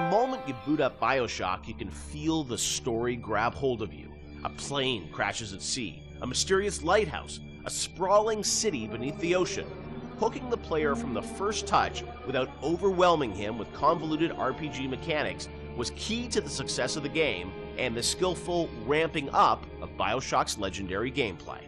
moment you boot up Bioshock, you can feel the story grab hold of you. A plane crashes at sea, a mysterious lighthouse, a sprawling city beneath the ocean. Hooking the player from the first touch without overwhelming him with convoluted RPG mechanics was key to the success of the game and the skillful ramping up of Bioshock's legendary gameplay.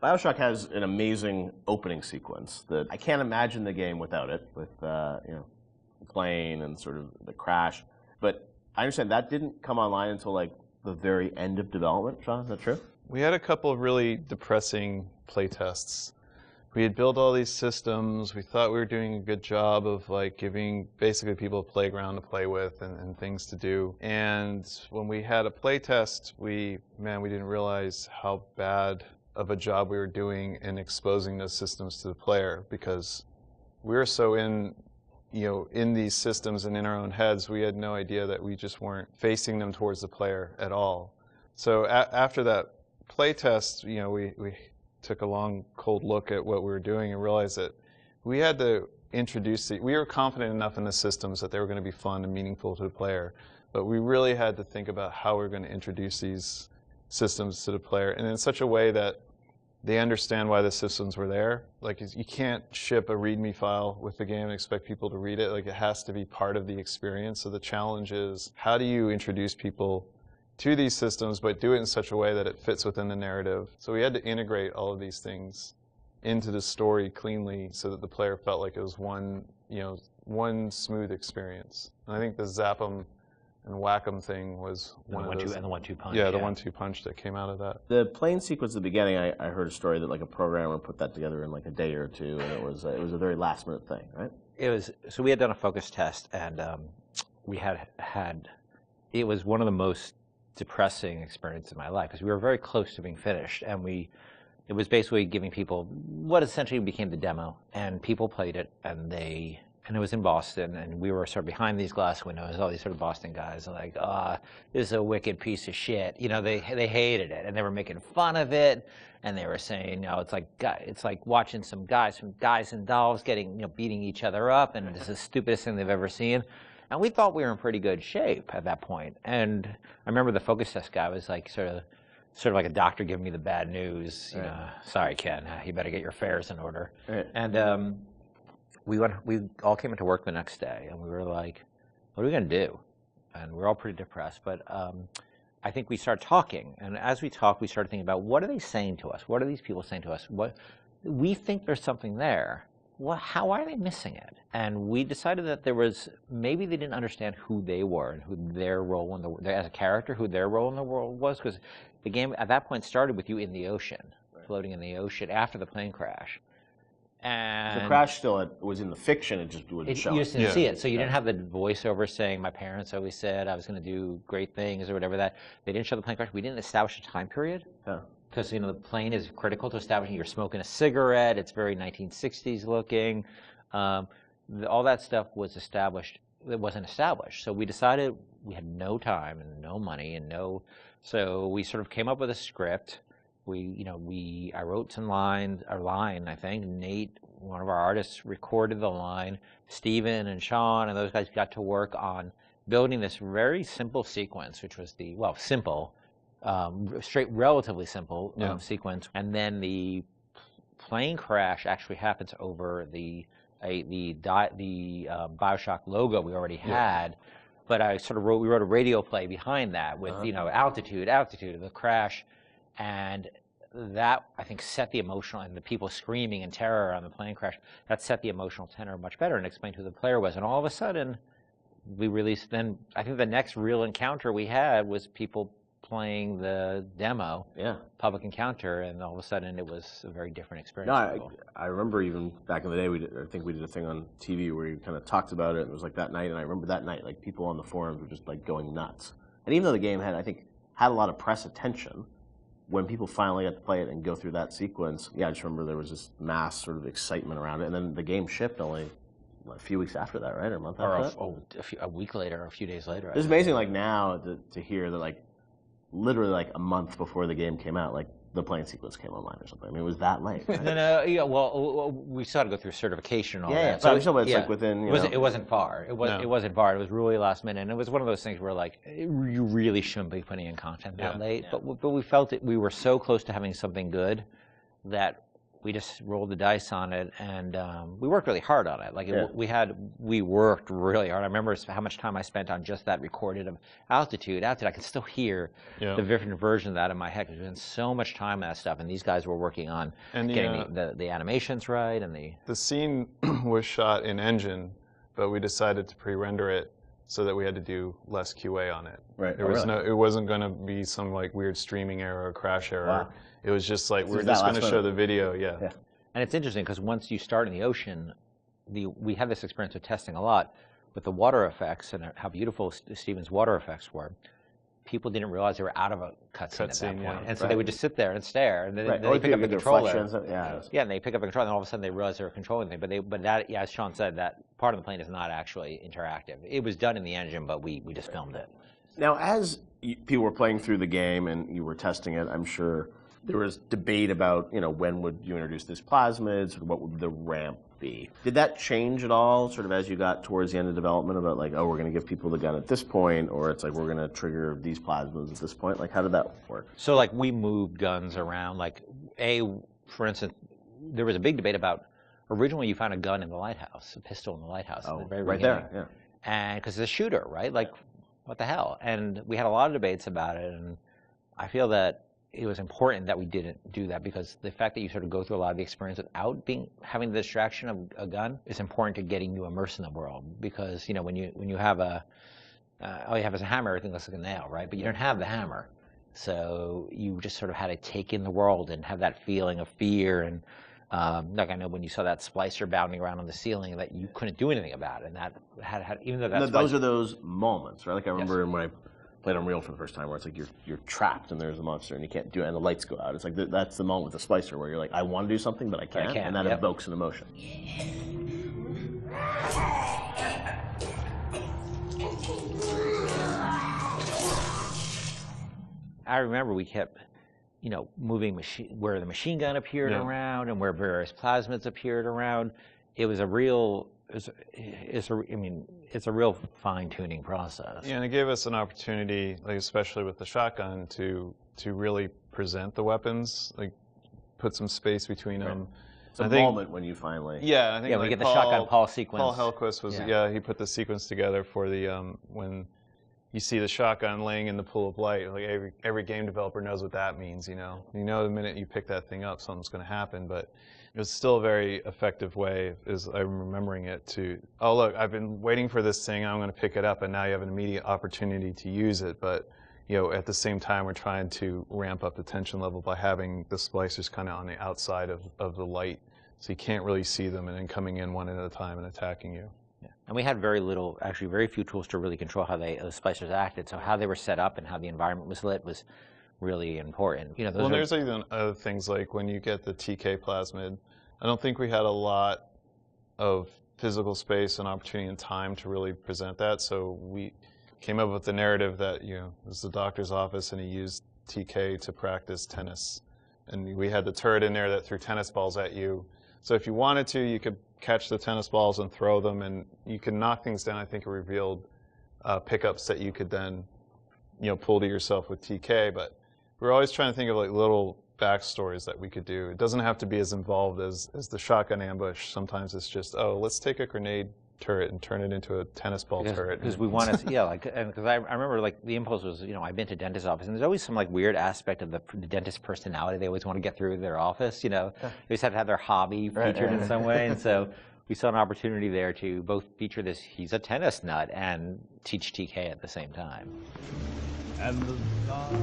Bioshock has an amazing opening sequence that I can't imagine the game without it, with the plane and sort of the crash. But I understand that didn't come online until like the very end of development. Sean, is that true? We had a couple of really depressing playtests. We had built all these systems. We thought we were doing a good job of like giving basically people a playground to play with and things to do. And when we had a playtest, we didn't realize how bad of a job we were doing in exposing those systems to the player, because we were so in these systems and in our own heads, we had no idea that we just weren't facing them towards the player at all. So after that playtest, we took a long, cold look at what we were doing and realized that we had to introduce we were confident enough in the systems that they were going to be fun and meaningful to the player, but we really had to think about how we were going to introduce these systems to the player, and in such a way that they understand why the systems were there. Like, you can't ship a README file with the game and expect people to read it. Like, it has to be part of the experience. So the challenge is, how do you introduce people to these systems, but do it in such a way that it fits within the narrative? So we had to integrate all of these things into the story cleanly so that the player felt like it was one smooth experience. And I think the zap 'em and whack 'em thing was one of those. And the 1-2 punch. Yeah, the 1-2 punch that came out of that. The plane sequence at the beginning, I heard a story that like a programmer put that together in like a day or two, and it was a very last minute thing, right? It was. So we had done a focus test, and we had it was one of the most depressing experiences of my life, because we were very close to being finished, and it was basically giving people what essentially became the demo, and people played it, and it was in Boston, and we were sort of behind these glass windows. All these sort of Boston guys are like, this is a wicked piece of shit. They hated it, and they were making fun of it, and they were saying, it's like watching some guys and dolls beating each other up, and it's the stupidest thing they've ever seen. And we thought we were in pretty good shape at that point. And I remember the focus test guy was like sort of like a doctor giving me the bad news. Right. Sorry, Ken, you better get your affairs in order. Right. And we all came into work the next day, and we were like, what are we going to do? And we were all pretty depressed. But I think we started talking. And as we talked, we started thinking about, what are they saying to us? What are these people saying to us? We think there's something there. How are they missing it? And we decided that maybe they didn't understand who they were and who their role as a character, who their role in the world was, because the game at that point started with you in the ocean, right, floating in the ocean after the plane crash. And the crash still was in the fiction, it just wouldn't show it. You just didn't see it, so you didn't have the voiceover saying, my parents always said I was going to do great things or whatever that. They didn't show the plane crash. We didn't establish a time period. Yeah. Because the plane is critical to establishing. You're smoking a cigarette. It's very 1960s looking. All that stuff was established. It wasn't established. So we decided we had no time and no money so we sort of came up with a script. I wrote some lines, a line, I think. Nate, one of our artists, recorded the line. Steven and Sean and those guys got to work on building this very simple sequence, which was relatively simple sequence. And then the plane crash actually happens over the Bioshock logo we already had. But we wrote a radio play behind that with, altitude of the crash. And that, I think, set the emotional, and the people screaming in terror on the plane crash, that set the emotional tenor much better and explained who the player was. And all of a sudden, we released, then I think the next real encounter we had was people playing the demo, public encounter, and all of a sudden it was a very different experience. No, I remember even back in the day, I think we did a thing on TV where we kind of talked about it, and it was like that night, and I remember that night, like people on the forums were just like going nuts. And even though the game had a lot of press attention, when people finally got to play it and go through that sequence, I just remember there was this mass sort of excitement around it, and then the game shipped only a few weeks after that, right? Or a month after that? A week later, or a few days later. It's amazing, like, now to hear that, like, literally, like, a month before the game came out, like, the playing sequence came online or something. I mean, it was that late. Right? Yeah, well, we still had to go through certification and all that. Yeah, so it's like within, It wasn't far. It wasn't far. It was really last minute, and it was one of those things where, like, you really shouldn't be putting in content that late. Yeah. But we felt it. We were so close to having something good that we just rolled the dice on it, and we worked really hard on it. Like we worked really hard. I remember how much time I spent on just that recorded of altitude. I could still hear the different version of that in my head. There's been so much time on that stuff, and these guys were working on getting the animations right and the scene was shot in engine, but we decided to pre-render it so that we had to do less QA on it. Right. It wasn't going to be some like weird streaming error or crash error. Wow. It was just like, we're just going to show the video, yeah. And it's interesting because once you start in the ocean, we had this experience of testing a lot with the water effects and how beautiful Steven's water effects were. People didn't realize they were out of a cutscene at that point. And so they would just sit there and stare, and then they pick up the controller. And they pick up the controller, and all of a sudden they realize they were controlling things. But that, as Sean said, that part of the plane is not actually interactive. It was done in the engine, but we just filmed it. Now, as people were playing through the game and you were testing it, I'm sure there was debate about, when would you introduce these plasmids, what would the ramp be? Did that change at all, sort of as you got towards the end of development, about like, oh, we're going to give people the gun at this point, or it's like we're going to trigger these plasmids at this point? Like, how did that work? So, like, we moved guns around. Like, for instance, there was a big debate about, originally you found a gun in the lighthouse, a pistol in the lighthouse. Oh, in the very right beginning. there, yeah. And because it's a shooter, right? Like, what the hell? And we had a lot of debates about it, and I feel that it was important that we didn't do that, because the fact that you sort of go through a lot of the experience without having the distraction of a gun is important to getting you immersed in the world. Because when you have all you have is a hammer, everything looks like a nail, right? But you don't have the hammer, so you just sort of had to take in the world and have that feeling of fear. And like, I know when you saw that splicer bounding around on the ceiling, that you couldn't do anything about it, and that had even though that's those are those moments, right? Like I remember when I played Unreal for the first time, where it's like you're trapped and there's a monster and you can't do it, and the lights go out. It's like that's the moment with the splicer where you're like, I want to do something but I can't, and that evokes an emotion. I remember we kept, moving where the machine gun appeared around and where various plasmids appeared around. It was a real. It's a real fine-tuning process. Yeah, and it gave us an opportunity, like especially with the shotgun, to really present the weapons, like put some space between them. It's a moment when you finally. Yeah, I think. Yeah, we get the shotgun Paul sequence. Paul Hellquist was he put the sequence together for the when you see the shotgun laying in the pool of light. Like every game developer knows what that means. You know the minute you pick that thing up, something's going to happen, but. It was still a very effective way, as I'm remembering it, to, oh look, I've been waiting for this thing, I'm going to pick it up, and now you have an immediate opportunity to use it. But at the same time, we're trying to ramp up the tension level by having the splicers kind of on the outside of the light, so you can't really see them, and then coming in one at a time and attacking you. Yeah. And we had very few tools to really control how the splicers acted. So how they were set up and how the environment was lit was really important. There's even other things like when you get the TK plasmid, I don't think we had a lot of physical space and opportunity and time to really present that, so we came up with the narrative that, it was the doctor's office and he used TK to practice tennis. And we had the turret in there that threw tennis balls at you. So if you wanted to, you could catch the tennis balls and throw them, and you could knock things down. I think it revealed pickups that you could then, pull to yourself with TK, but we're always trying to think of like little backstories that we could do. It doesn't have to be as involved as the shotgun ambush. Sometimes it's just, let's take a grenade turret and turn it into a tennis ball turret. Because we want to, because I remember like the impulse was, I've been to dentist's office, and there's always some like weird aspect of the dentist personality they always want to get through their office. They just have to have their hobby featured in some way, and so we saw an opportunity there to both feature this, he's a tennis nut, and teach TK at the same time. And the gods,